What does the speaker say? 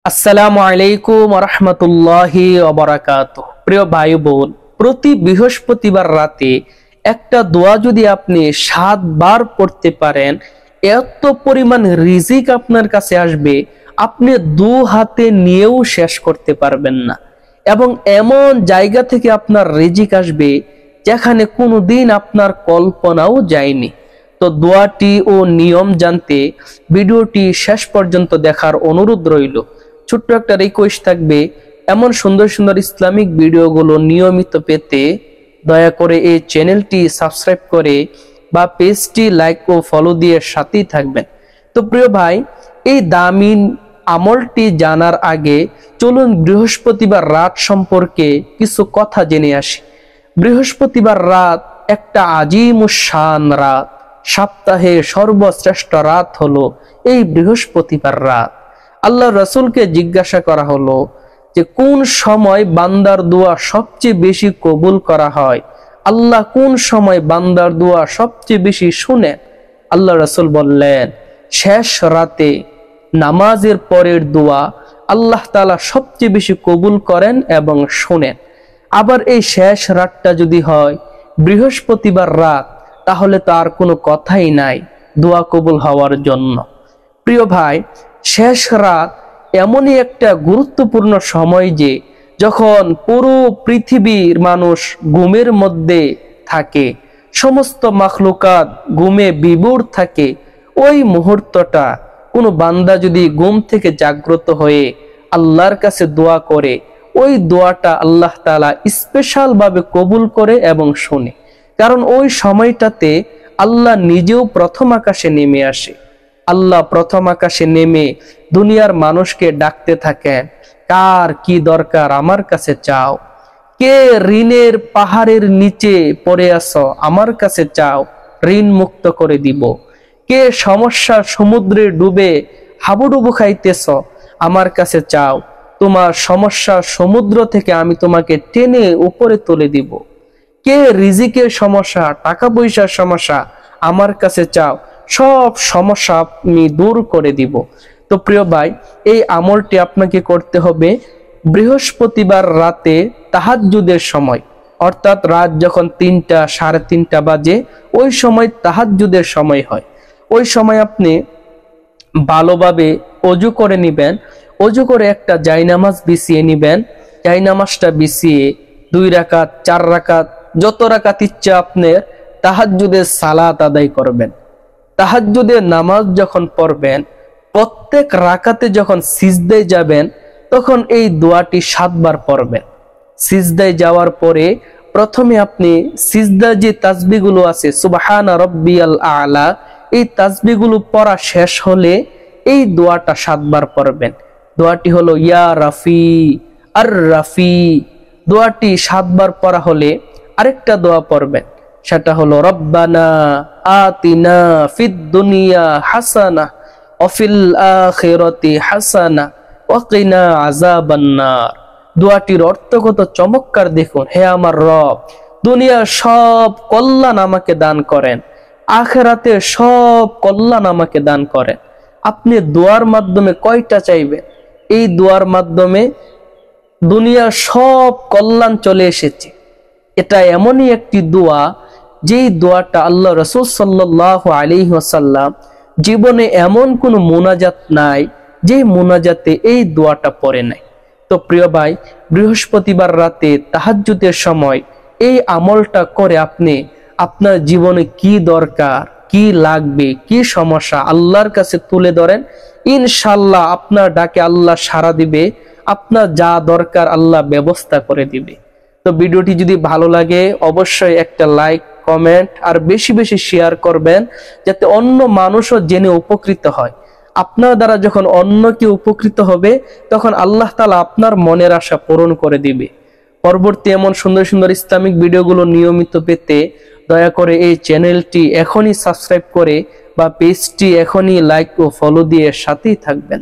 আসসালামু আলাইকুম ওয়া রাহমাতুল্লাহি ওয়া বারাকাতুহু। প্রিয় ভাই বোন, প্রতি বৃহস্পতিবার রাতে একটা দোয়া যদি আপনি 7 বার পড়তে পারেন, এত পরিমাণ রিজিক আপনার কাছে আসবে আপনি দু হাতে নিয়েও শেষ করতে পারবেন না। এবং এমন জায়গা থেকে আপনার রিজিক আসবে যেখানে কোনোদিন আপনার কল্পনাও যায়নি। তো দোয়াটি ও নিয়ম জানতে ভিডিওটি শেষ পর্যন্ত দেখার অনুরোধ রইল। ছোট্ট একটা রিকোয়েস্ট থাকবে, এমন সুন্দর সুন্দর ইসলামিক ভিডিওগুলো নিয়মিত পেতে দয়া করে এই চ্যানেলটি সাবস্ক্রাইব করে বা পেজটি লাইক ও ফলো দিয়ে সাথেই থাকবেন। তো প্রিয় ভাই, এই দামি আমলটি জানার আগে চলুন বৃহস্পতিবার রাত সম্পর্কে কিছু কথা জেনে আসি। বৃহস্পতিবার রাত একটা আজিমুশ-শান রাত। সপ্তাহে সর্বশ্রেষ্ঠ রাত হলো এই বৃহস্পতিবার রাত। আল্লাহ রাসূলকে জিজ্ঞাসা করা হলো যে কোন সময় বান্দার দোয়া সবচেয়ে বেশি কবুল করা হয়, আল্লাহ কোন সময় বান্দার দোয়া সবচেয়ে বেশি শুনেন। আল্লাহ রাসূল বললেন, শেষ রাতে নামাজের পরের দোয়া আল্লাহ তাআলা সবচেয়ে বেশি কবুল করেন এবং শুনেন। আবার এই শেষ রাতটা যদি হয় বৃহস্পতিবার রাত, তাহলে তো আর কোনো কথাই নাই দোয়া কবুল হওয়ার জন্য। প্রিয় ভাই, শেষ রাত এমনই একটা গুরুত্বপূর্ণ সময় যে যখন পুরো পৃথিবীর মানুষ ঘুমের মধ্যে থাকে, সমস্ত মাখলুকাত ঘুমে বিভোর থাকে, ওই মুহূর্তটা কোনো বান্দা যদি ঘুম থেকে জাগ্রত হয়ে আল্লাহর কাছে দোয়া করে, ওই দোয়াটা আল্লাহ তাআলা স্পেশাল ভাবে কবুল করে এবং শুনে। কারণ ওই সময়টাতে আল্লাহ নিজেও প্রথম আকাশে নেমে আসে। আল্লাহ প্রথম আকাশে নেমে দুনিয়ার মানুষকে ডাকতে থাকেন, কার কি দরকার আমার কাছে চাও, কে ঋণের পাহাড়ের নিচে পড়ে আছো আমার কাছে চাও, ঋণ মুক্ত করে দিব, কে সমস্যার সমুদ্রে ডুবে হাবুডুবু খাইতেছ আমার কাছে চাও, তোমার সমস্যার সমুদ্র থেকে আমি তোমাকে টেনে উপরে তুলে দিব, কে রিজিকের সমস্যা টাকা পয়সার সমস্যা আমার কাছে চাও, সব সমস্যা আমি দূর করে দিব। তো প্রিয় ভাই, এই আমলটি আপনাকে করতে হবে বৃহস্পতিবার রাতে তাহাজ্জুদের সময়, অর্থাৎ রাত যখন 3টা 3:30 বাজে, ওই সময় তাহাজ্জুদের সময় হয়। ওই সময় আপনি ভালোভাবে অজু করে নিবেন, অজু করে একটা জায়নামাজ বিছিয়ে নিবেন। জায়নামাজটা বিছিয়ে 2 রাকাত 4 রাকাত যত রাকাত ইচ্ছা আপনার তাহাজ্জুদের সালাত আদায় করবেন। তাহাজ্জুদের নামাজ যখন পড়বেন, প্রত্যেক রাকাতে যখন সিজদায় যাবেন তখন এই দোয়াটি 7 বার পড়বেন। সিজদায় যাওয়ার পরে প্রথমে আপনি সিজদার যে তাসবিহগুলো আছে সুবহানা রাব্বিয়াল আ'লা, এই তাসবিহগুলো পড়া শেষ হলে এই দোয়াটা 7 বার পড়বেন। দোয়াটি হলো ইয়া রাফি আর রাফি। দোয়াটি 7 বার পড়া হলে আরেকটা দোয়া পড়বেন, সেটা হলো রব্বানা আতিনা ফিদ দুনিয়া হাসানা ওয়া ফিল আখিরাতি হাসানা ওয়া কিনা আযাবান নার। দোয়াটির অর্থ কত চমৎকার দেখুন। হে আমার রব, দুনিয়ার সব কল্যাণ আমাকে দান করেন, আখিরাতে সব কল্যাণ আমাকে দান করেন। আপনি দোয়ার মাধ্যমে কয়টা চাইবেন? এই দোয়ার মাধ্যমে দুনিয়ার সব কল্যাণ চলে এসেছে। এটা এমনই একটি দোয়া যেই দোয়াটা আল্লাহ রাসূল সাল্লাল্লাহু আলাইহি ওয়াসাল্লাম জীবনে এমন কোনো মুনাজাত নাই যে মুনাজাতে এই দোয়াটা পড়ে নাই। তো প্রিয় ভাই, বৃহস্পতিবার রাতে তাহাজ্জুদের সময় এই আমলটা করে আপনি আপনার জীবনে কি দরকার, কি লাগবে, কি সমস্যা আল্লাহর কাছে তুলে ধরেন। ইনশাআল্লাহ আপনার ডাকে আল্লাহ সাড়া দিবে, আপনার যা দরকার আল্লাহ ব্যবস্থা করে দিবে। তো ভিডিওটি যদি ভালো লাগে অবশ্যই একটা লাইক, কমেন্ট আর বেশি বেশি শেয়ার করবেন, যাতে অন্য মানুষও জেনে উপকৃত হয়। আপনার দ্বারা যখন অন্য কেউ উপকৃত হবে তখন আল্লাহ তাআলা আপনার মনের আশা পূরণ করে দিবে। পরবর্তী এমন সুন্দর সুন্দর ইসলামিক ভিডিওগুলো নিয়মিত পেতে দয়া করে এই চ্যানেলটি এখনই সাবস্ক্রাইব করে বা পেজটি এখনই লাইক ও ফলো দিয়ে সাথেই থাকবেন।